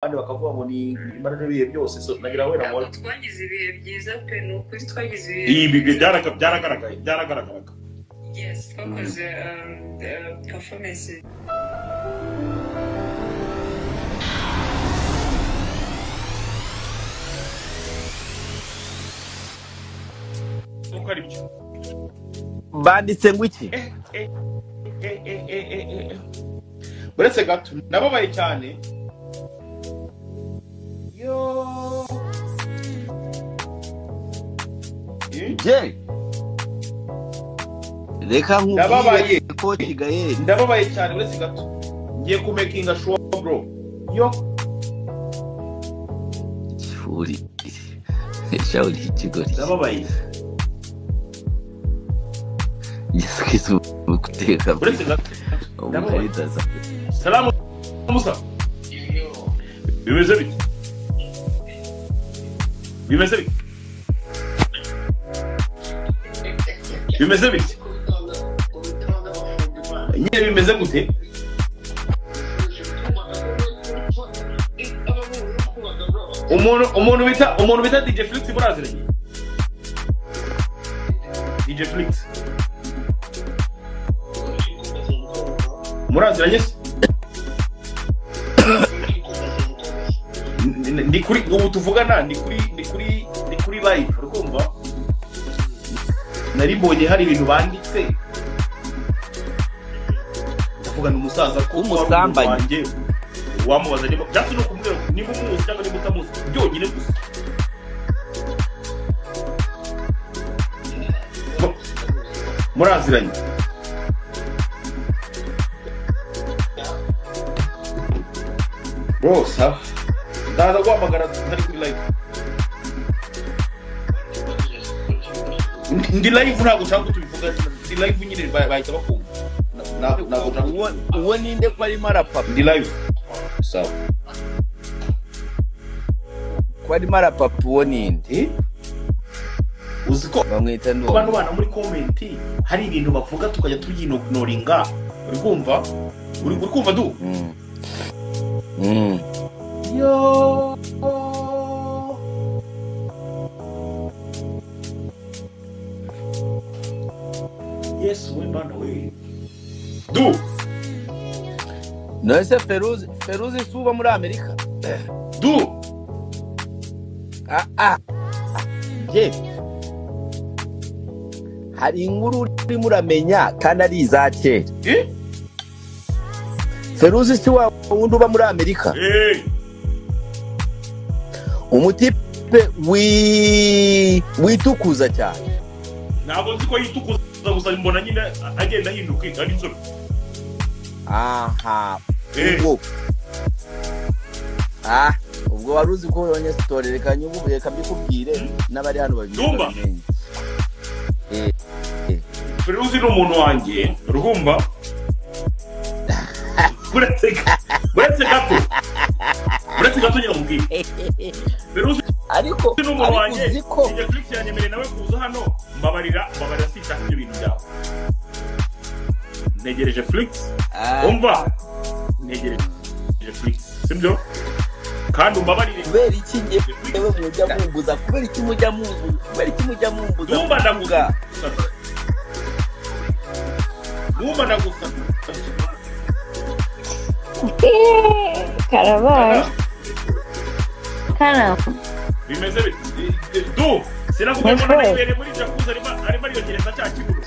abandi bakavuga ngo ni imara n'ibihe byose so nagira we na Ntabwo twagize ibihe byiza pe ni ukuri twagize ibihe byiza byaragaragaraga yes twakoze performance uko ari byo banditse ngo iki uretse gato nababaye cyane yo je reka nkubwire ko kigaye ndababaye cyane uretse gato ngiye kumekinga show bro yo furi shauri ikigori ndababaye yasikizu kuteka uretse gato ndababaye salamu Musa bimeze bite nyine bimeze gute umuntu bita DJ Flix muraziranye DJ Flix muraziranye ndi kuri ubu tuvugana ndi kuri live urukumva nari mbonye hari ibintu banditse ndavuga n'umusaza ko umusambanyi wamubaza niba byatsi no kumubwira niba umuzi cyangwa niba utamuzi byonyine gusa muraziranye bro sawa ndaza guhamagara ntari kuri live ndi live ntabwo ushaka ko tubivuga ndi live nyine bahita bakumva ntabwo uwo ninde ko arimo arapapa ndi live sawa ko arimo arapapa uwo ninde uzi ko bamwita n'uwo abantu bana muri comment hari ibintu bavuga tukajya tubyinoringa uri kumva du yo yes we bana we du nose Feruzi suba muri Amerika du je hari inkuru uri muramenya kandi ari izakera Feruzi si wa wundi uba muri Amerika umutipe witukuza cyane ntabwo nzi ko yitukuza gusa mbona nyine agenda ahinduka ari inzobe aha ubwo wari uzi ko yonye story reka nyubuye kabikubwire n'abari hano babiri Feruzi ni umuntu wanjye urumva buretse gato nyine mubwire Feruzi ariko ni umuntu wanjye uziko DJ Flix yanyemereye nawe kuza hano mbabarira sita ibyo bintu byawe negereje Flix umva negereje Flix sibyo kandi umbabarire kubera iki ngewe mujya mumbuza kubera iki mujya mumbuza dumba ndaguga Karabaye. Kana. Bimeze du sinakubona imbere muri jacuzzi arimo ariyogereza cya kibuno.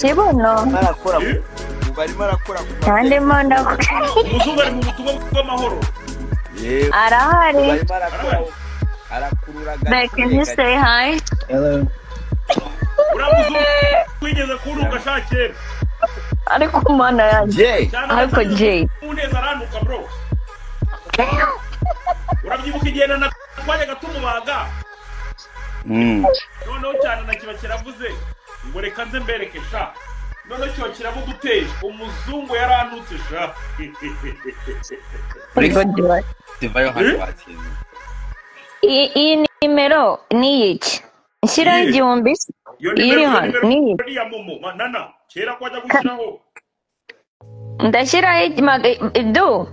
Kibuno. Barakora. Barimo arakora. Kandi manda. Umuzungu ari mu butumwa bw'amahoro. Arahari. Barimo arakora. Arakurura gato. Can you say hi? Hello. Uramuzu kwigeze kurunga shakera. Ariko mana yanjye. Ariko Jay. Uneza ranuka bro. Urabyibuka igenda na twajyaga tumubaga. Noneho cyane na kiba kiravuze ngo reka nze mbereke sha. Noneho cyo kiramuduteye umuzungu yarantutse sha. Divayo hano bakinze. Iyi nimero ni iki? Nshyiraho igihumbi iri hano ni ya momo nana kera kwajya gushyiraho ndashyiraho do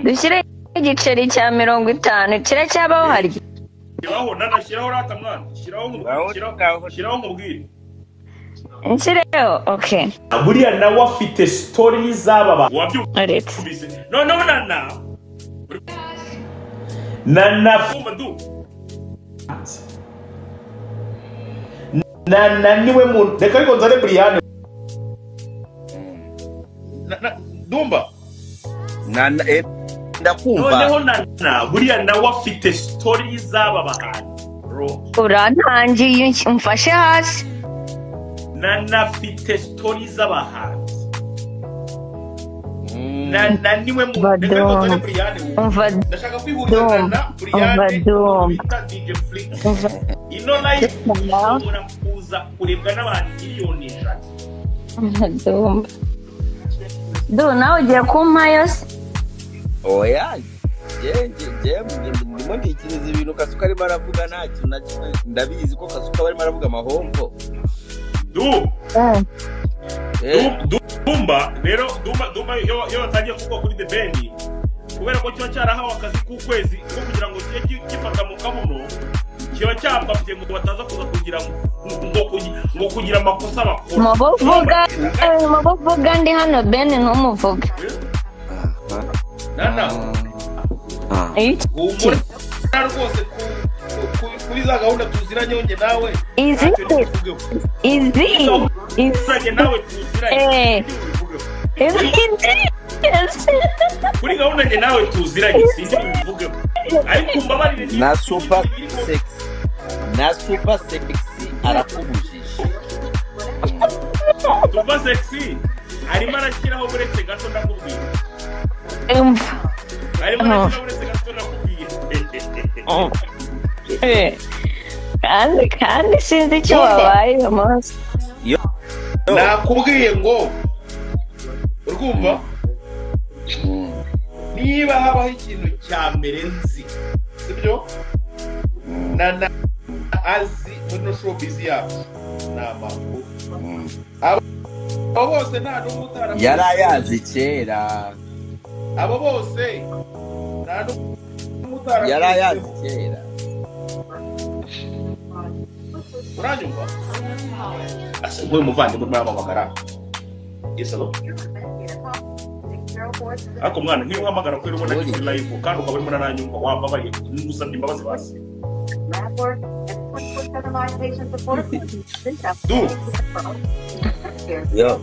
dushyire igiceri cya 50 kiracyabaho hari Shiraho nanashyiraho rata mwana shiraho nkubwire Nshyireho okay buriya nawe afite story z'aba wabyumvise no nana fuma du nana niwe muntu reka ariko nzane Brian Dumba nana ndakumva noneho nana buriya nawe afite story z'aba bahanzi urantangiye umfashe hasi nana afite story z'abahanzi nana niwe muntu reka ariko nzane Brian ndashaka kwihuriza na Brian bita DJ Flix ino live umuntu kuza kurebwa n'abantu miliyoni 1 Do nawe ugiye kumpayo se oya ndimo ndikiriza ibintu Kasuka arimo aravuga nta kintu na kimwe ndabizi ko Kasuka barimo aravuga amahombo Dumba rero Dumba yo batangiye kuvuga kuri The Ben kubera ko cyo cyarahawe akazi k'ukwezi ko kugira ngo kijye gifata mu kabuno kiba cyambafye ngo bataza kuza kugira ngo kugira amakosa bakora muvuga ndi hano Ben ntumuvuga nana umuri rwose kuri za gahunda tuziranye nge nawe izi nawe tuziranye kuri gahunda nge nawe tuziranye sinzi bivuge ariko mbabarire na super sexy arakubujije super sexy arimo arashyiraho buretse gato ndakubwira arimo arashyiraho buretse gato ndakubwira kandi sinzi icyo wabaye umunsi nakubwiye ngo urumva niba habaho ikintu cya mbere nzi sibyo nana azi muri showbiz yacu n'amakuru abo bose nta n'umwe utaramuzi yarayazi kera abo bose nta n'umwe utaramuzi yarayazi kera uranyumva ase ngo muvande muri amabagara isalo ako mwana nk'iyo uhamagara kuri ubona kuri live kandi ukaba urimo naranyumva wambabaye ngusabye imbabazi basi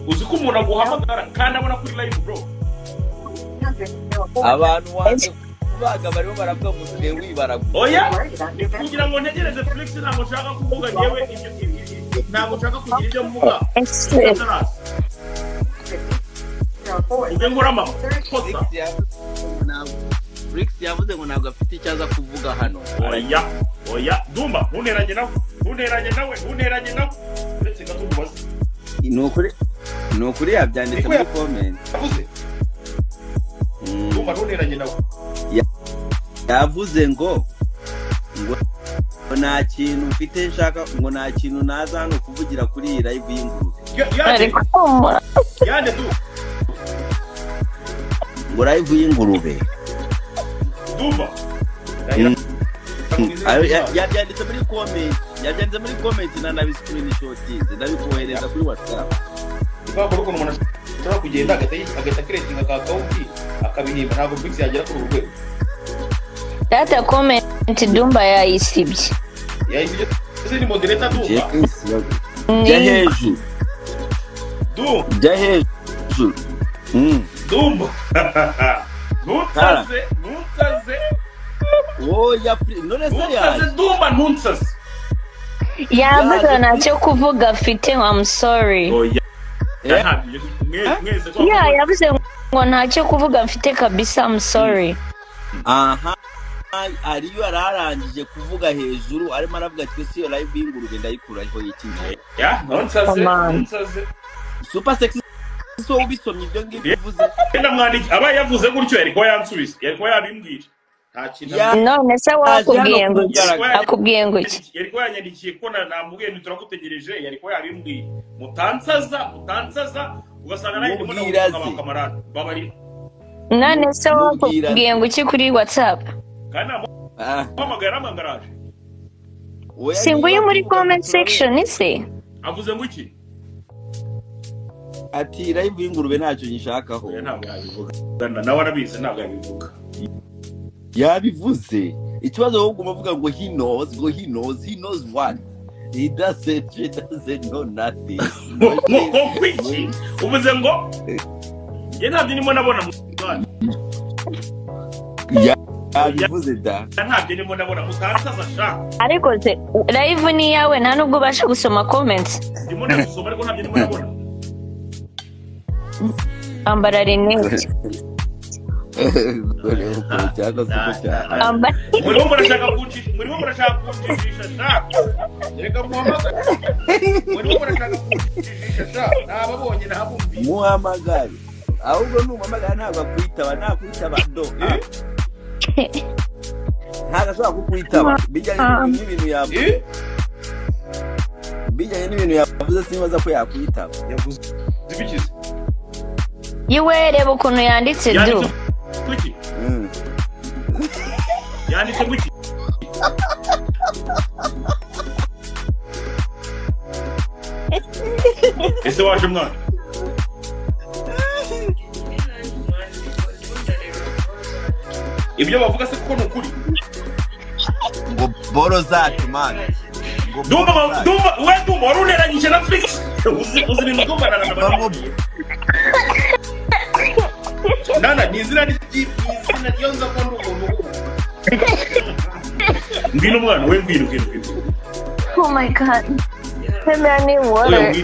uzi ko umuntu aguhamagara kandi abona kuri live bro abantu wanze kubaga barimo baravuga ngo usigaye wibaragura oya kugira ngo ntegereze Felix ntabwo nshaka kuvuga ngewe ntabwo nshaka kugira ibyo mvuga uze nkora mama Felix yavuze ngo ntabwo afite icyo aza kuvuga hano oya Dumba ntuneranye nawe uretse gato ubaze ni ukuri yabyanditse muri comment Dumba ntuneranye nawe yavuze ngo nta kintu mfite nshaka ngo nta kintu naza hano kuvugira kuri iyi live y'ingurube yande du ngo live y'ingurube Dumba yabyanditse muri comment na screenshotinze ndabikohereza kuri WhatsApp bakora ukuntu umuntu ashobora kugenda agahita creating account akabihimba ntabwo Felix yagera kuri urwego data comment Dumba yayisibye ziri moderator Dumba jya hejuru Dumba nutsaze oya none se nutsaze Dumba nutsaze yavuze ntacyo kuvuga afite I'm sorry yavuze ngo ntacyo kuvuga mfite kabisa I'm sorry aha ariyo ararangije kuvuga hejuru arimo aravuga ati si yo live y'ingurube ndayikuraho yikinye nutsaze super sexy so ubisomye ibyo ngibyo bivuze mwandiki aba yavuze gutyo yariko yansubiza yariko yabimbwira nta kintu none se akubwiye ngo iki yariko yanyandikiye ko namubwiye ntituragutegereje yariko yabimbwira mutansaza ugasanga nayo ndimo navuga kamarade babari none se wakubwiye ngo iki kuri WhatsApp kana mpamagara amangaraje singuye muri comment section ise avuze ngo iki ati live y'ingurube ntacyo nyishakaho ntabwo yabivuga nawe arabizi ntabwo yabivuga yabivuze ikibazo ahubwo uvuga ngo he knows what he doesn't know nothing ngo kwiki uvuze ngo njye ntabyo nimo nabona mwana yabivuze da ntabyo nimo nabona mutasaza sha ariko se live ni yawe nta nubwo ubasha gusoma comments ndimo ndasoma ariko ntabyo nimo nabona ambara rinete murimo murashaka kunjijisha sha reka muhamagare murimo murashaka kunjijisha sha nababonye nabumbi muhamagare ahubwo numamagara ntabwo akwitaba nakwitaba do ntabwo ashobora kukwitaba bijyanye n'ibintu yavuze simbaza ko yakwitaba yavuze ibikize yiwe reba ukuntu yanditse du kuki yanditse kuki ese waje mwana ibyo bavuga se kuko nukuri ngo boro zacu man Duma waruneranyije na Flix uzi ibintu dumbana na bamwe nana nizira n'izina ryonza ko umuntu ngino mwana we ngino oh my god Femani water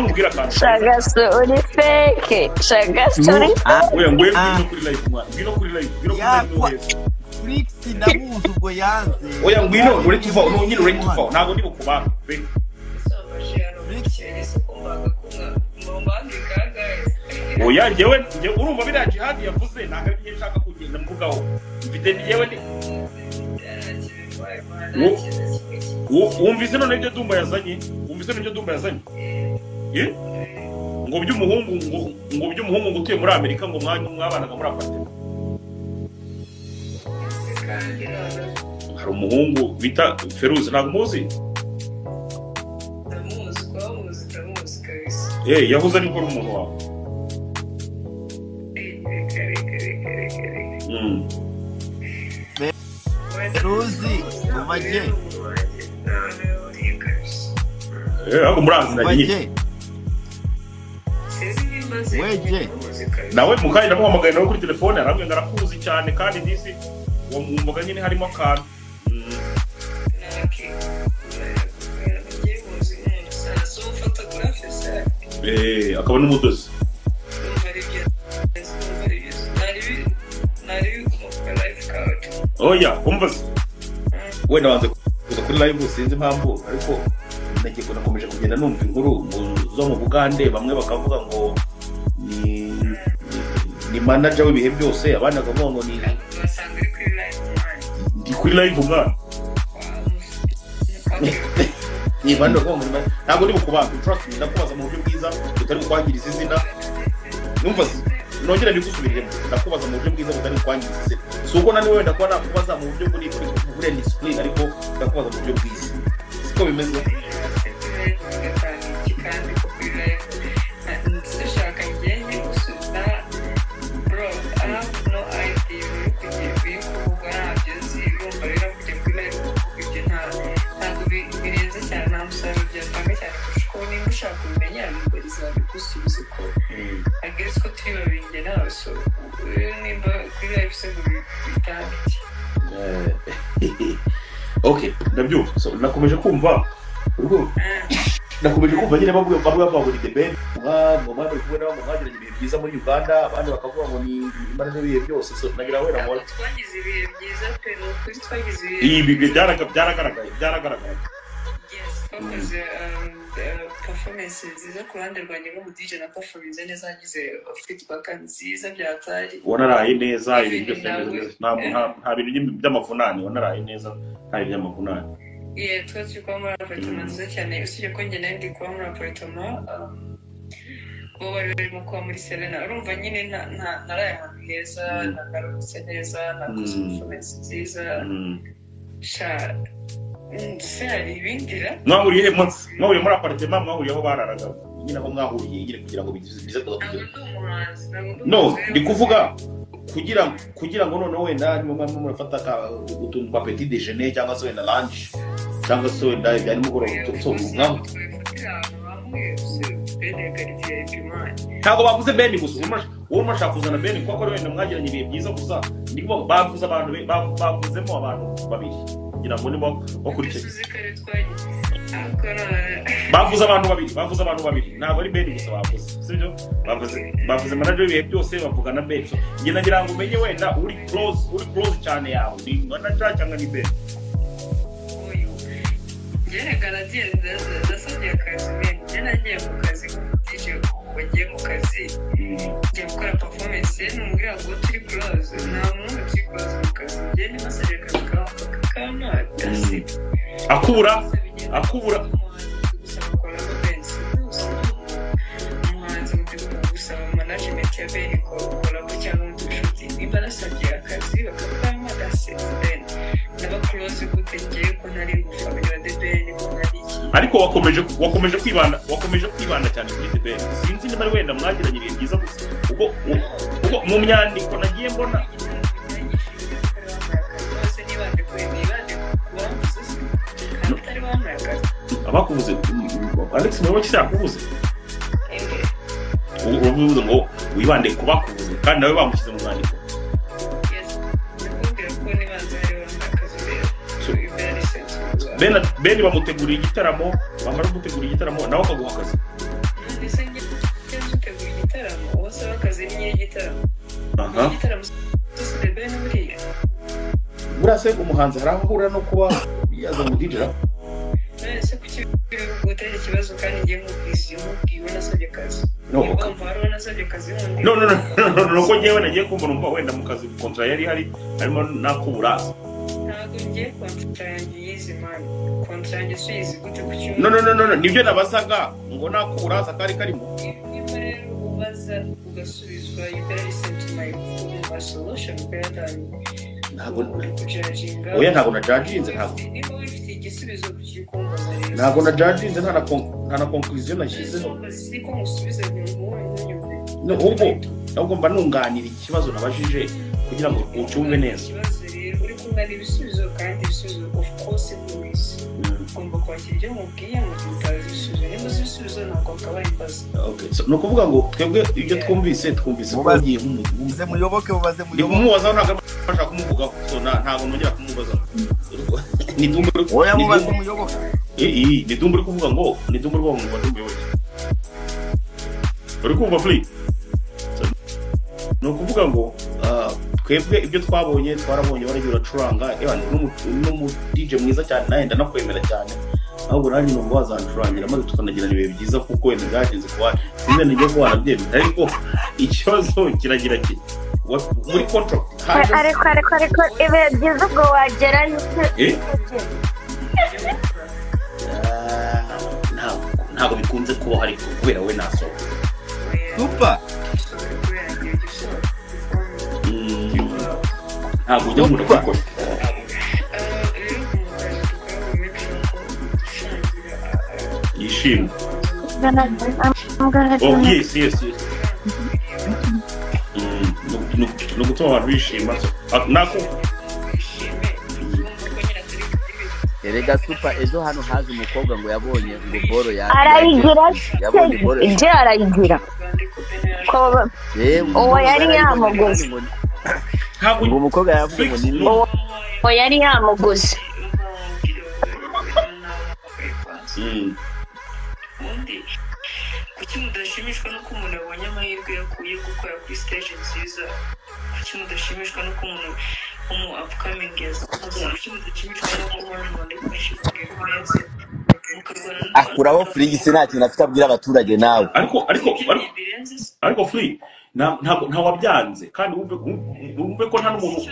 ngira kantu Shagaso uri fake Shagaso uri we ngino kuri live mwana ngino kuri live Flix ndamuzi ubwo yanze oya ngwino uri tuva nyine uri tuva ntabwo ndi bukubanga pe oya njyewe urumva biriya jihadi yavuze ntabwo ari byo nshaka kugenda mvugaho mfite njyewe wumvise none ibyo Dumba yazanye ngo by'umuhungu ngo utuye muri Amerika ngo mwabanaga muri apartment hari umuhungu bita Feruzi ntabwo muzi yahuze ariko ari umuntu wawe Feruzi umaje ako murazi na nyine weje nawe mukanya ndamuhamagaye nawe kuri telefone arambye ngarakuzi cyane kandi disi uwo mumboga nyine harimo akantu akaba n'umudozi oya umvaze wenda wanze kuza kuri live sinzi impamvu ariko nagiko nakomeje kugenda numva inkuru zo mu Bugande bamwe bakavuga ngo ni manager w'ibihe byose abandi bakavuga ngo ni kuri live umwana ni bando ko ntabwo ndi bukubanga trust me ndakubaza mu buryo bwiza utari kwangiriza izina numva nongera bigusubirire ndakubaza mu buryo bwiza utari kwangiriza izina suko nani wewe ndakuba nakubaza mu buryo buri discipline ariko ndakubaza mu buryo bwiza siko bimeze Okay, ndabyumva. So nakomeje kumva. Nakomeje kumva nyine bavuga muri debate. Ngo bari kubona ngo bagiranye ibintu byiza muri Uganda, abandi bakavuga ngo ni imbaraga ibihe byose. So nagira wera ngo twagize ibihe byiza pe no kuri twagize ibihe. Ibi byaragaragaye. Yes, performance nziza ku ruhande rwanjye ngo DJ na performance neza yagize feedback nziza byatari. Wanaraye neza ibintu byose nta bintu by'amavunane wanaraye neza nta by'amavunane. Twese kwa muri apartment nziza cyane usibye ko njye nandi kwa muri apartment bo bari barimo kuba muri Serena urumva nyine naraye ahantu heza nagarutse neza nakoze performance nziza sha se hari ibindira mwahuriye muri apartment mwahuriye aho bararaga nyine aho mwahuriye nyine kugira ngo bize kugira no ndi kuvuga kugira ngo none wenda murafata utuntu twa petit déjeuner cyangwa se wenda lunch cyangwa se wenda byari mugoroba tutsovuga ntabwo bavuze Ben gusa uwo mashaka kuzana Ben kuko wenda mwagiranye ibihe byiza gusa ndiko bavuze abantu bavuzemo abantu babiri kugira ngo nibo bakurikije bavuze abantu babiri ntabwo ari Ben gusa bavuze sibyo bavuze manager ibihe byose bavuga na Ben nge nagira ngo umenye wenda uri close cyane yawe ni manager cyangwa ni Ben Jene garantiye ndasabye akazi nagiye mu kazi k'umutije wagiye mu kazi ngiye gukora performance n'umubwira ngo turi close nta muntu turi close mu kazi jene masabye akazi kama dasi akubura umuhanzi mu gusaba management ya Ben ko ukora cyangwa mu nshuti niba nasabye akazi bakakama dasi Ben naba close gutegeye ko nari gufabira de Ben ko nari ariko wakomeje kwibanda cyane kuri The Ben sinzi niba wenda mwagiranye ibintu byiza gusa ubwo mu myandiko nagiye mbona abakuvuze Alex mwe wacyo yakuvuze uvuze ngo wibande kubakuvuze kandi nawe bamushyize mu mwandiko Ben bamuteguriye igitaramo bamara gutegura igitaramo nawe akaguha akazi burase umuhanzi harahura no kuba yaza mu DJ ese kuki gutera ikibazo kandi ngiye mubwiwe nasabye akazi no ko ngewe nagiye kumva numva wenda mu kazi kontra yari hari harimo nakuburasa ntabwo ngiye kontra yanjye y'izimana kontra yanjye suyizi gute kuki no nibyo nabasaga ngo nakuburasa kari karimo niba rero ubaza ugasubizwa you better listen to my solution better ntabwo na judginze ntabwo na judginze nta na conclusion nashyizeho no ubwo mba nunganira ikibazo nabajije kugira ngo ucyumve neza uri kunganira ibisubizo kandi ibisubizo of course please ugomba kwakira ibyo mubwiye mu gitabo ibisubizo niba ibisubizo ntabwo kabaye imbaza no kuvuga ngo twebwe ibyo twumvise ko bagiye muze muyoboke mubaze mubaza ntabwo bashaka kumuvugaho so ntabwo nongera kumubaza ni dumburi oya mubaze muyoboke ni dumburi kuvuga ngo ni dumburi bo mubaze muyoboke uri kumva free no kuvuga ngo twebwe ibyo twarabonye baragira uracuranga n'umu DJ mwiza cyane nawe ndanakwemera cyane ahubwo nari numva wazancurangira maze tukanagirana ibihe byiza kuko wenda byagenze kuba sinzi nijye ko wanabyemera ariko ikibazo kiragira kiti muri contract ariko ibihe byiza ubwo wagerayo ntabwo bikunze kubaho ariko kubera we nasohoka super ntabwo ujya mu rugo yishimye yes no gutuma abantu bishima nako erega super ejo hano haje umukobwa ngo yabonye ngo boro arayigira arayigira ko uwo yari yamuguze ngo umukobwa yavuze ngo ni uwo yari yamuguze kuki mudashimishwa nuko umuntu abonye amahirwe yakuye gukora kuri stage nziza kuki mudashimishwa nuko umuntu upcoming yaza kuki mudashimishwa nuko umuntu ari kwishimira ibirenze akuraho free se nta kintu afite abwira abaturage nawe ariko free ntabwo wabyanze kandi wumve ko nta n'umuntu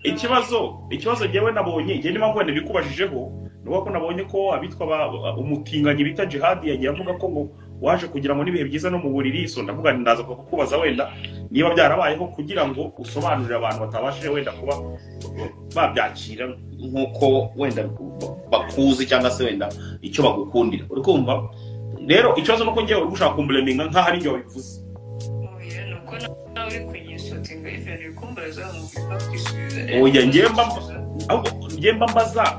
ikibazo ngewe nabonye ngewe niba ngwene bikubajijeho nuko ko nabonye ko abitwa umutinganyi bita Jihad yagiye avuga ko ngo waje kugira ngo nibihe byiza no mu buriri so ndavuga ndaza kukubaza wenda niba byarabayeho kugira ngo usobanurire abantu batabashije wenda kuba babyakira nkuko wenda bakuzi cyangwa se wenda icyo bagukundira uri kumva rero ikibazo nuko ngiye uri gushaka kumbleminga nka hari ibyo bivuze oya nuko nawe kunyisotinga ivyo kumbaza mu kwisubiza oya ngemba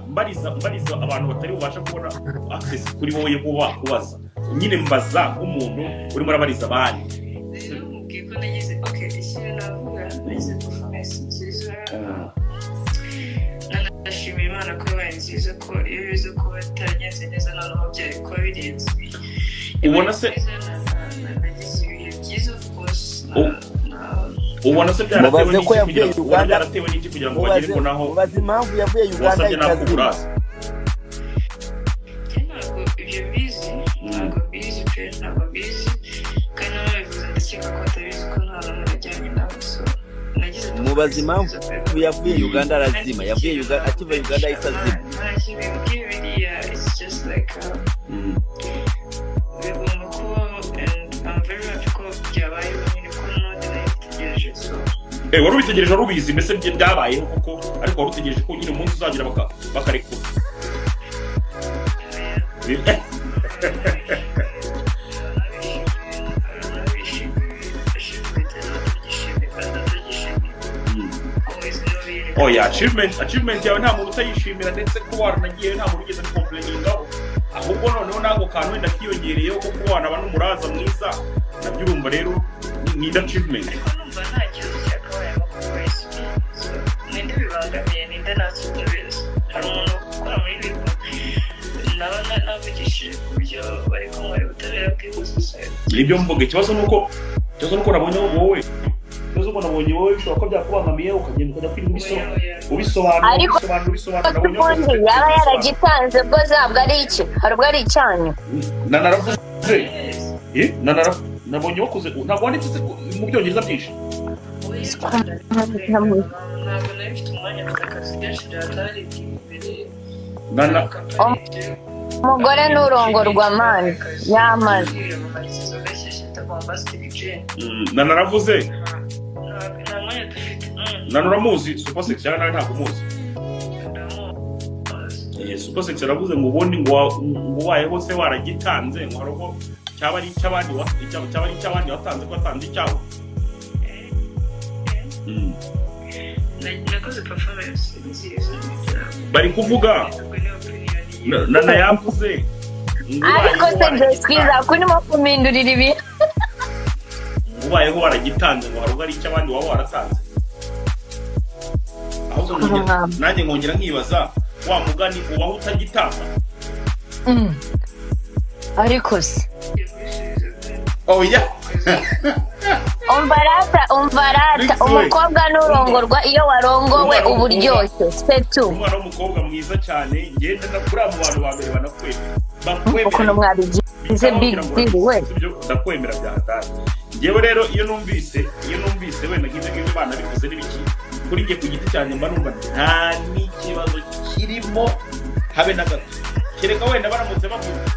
mbariza abantu batari bubasha kubona access kuri wowe kubaza nyine mbaza umuntu urimo arabariza abandi rero mubwiye ko nagize okay ishyira navuga nagize performance nziza ndashimira Imana ko yabaye nziza ko iyo bize ko batagenze neza noneho byari kuba birenze ubona se nagize ibihe byiza of course ubona se byaratewe n'iki kugira ngo bagere ko naho ubaza impamvu yavuye Uganda ikazima ntabwo ibyo bizi ntabwo bizi pe ntabwo bizi kandi n'ababivuze ndakeka ko batabizi ko nta n'umwe najyanye nabo so nagize mubaza impamvu yavuye Uganda arazima yavuye Uganda akiva Uganda isazima biriya it's just like bigomba kubaho and I'm very happy ko byabayeho nyine ko none nabitegereje so wari ubitegereje wari ubizi mbese byabayeho kuko ariko wari utegereje ko nyine umunsi uzagira bakarekura oya achievement yawe nta muntu utayishimira ndetse ko waranagiye nta muntu ugeze complainingaho ahubwo noneho nago kantu wenda kiyongereyeho kuko wanaba n'umuraza mwiza nabyo urumva rero ni achievement numva nta kibazo cyakabayemo kuko ninde bibangamiye ninde natsubiza hari umuntu ukora muri bigo navugishije ku buryo bari kumwe ubutabera bwihuse ibyo mvuga ikibazo nuko nabonye wowe ikibazo ko nabonye wowe bishobora ko byakubangamiye ukagenda ukajya kwiga ubisobanura nabonye yaba yaragitanze bwo zabwo ari iki hari ubwo ari icyanyu nabonye wakoze ntabwo wanditse mu byongereza byinshi ntabwo nari mfite umwanya mfite akazi kenshi byatari imbere umugore n'urongorwa mani yamaze naravuze uramuzi Supersex cyangwa nawe ntabwo umuzi Supersex aravuze ngo ubundi ngo ubayeho se waragitanze ngo hari ubwo cyaba ari icy'abandi watanze ko watanze icyawe nakoze performance nziza bari kuvuga nana yavuze ariko se Jessica kurimo kumindurira ibi ubayeho waragitanze ngo hari ubwo ari icy'abandi waba waratanze nanjye nkongera nkibaza wa mugani ubaho utagitanga ariko se oya umvarata umukobwa n'urongorwa iyo warongowe uburyoshye setu umwana w'umukobwa mwiza cyane ngenda ndakura mu bantu ba mbere banakwemera ukuntu mwabigize big deal we ndakwemera byatari ngewe rero iyo numvise wenda nk'ibyo bana bikoze n'ibiki kuri njye ku giti cyanjye mba numva nta n'ikibazo kirimo habe na gato kereka wenda baramutse bavuga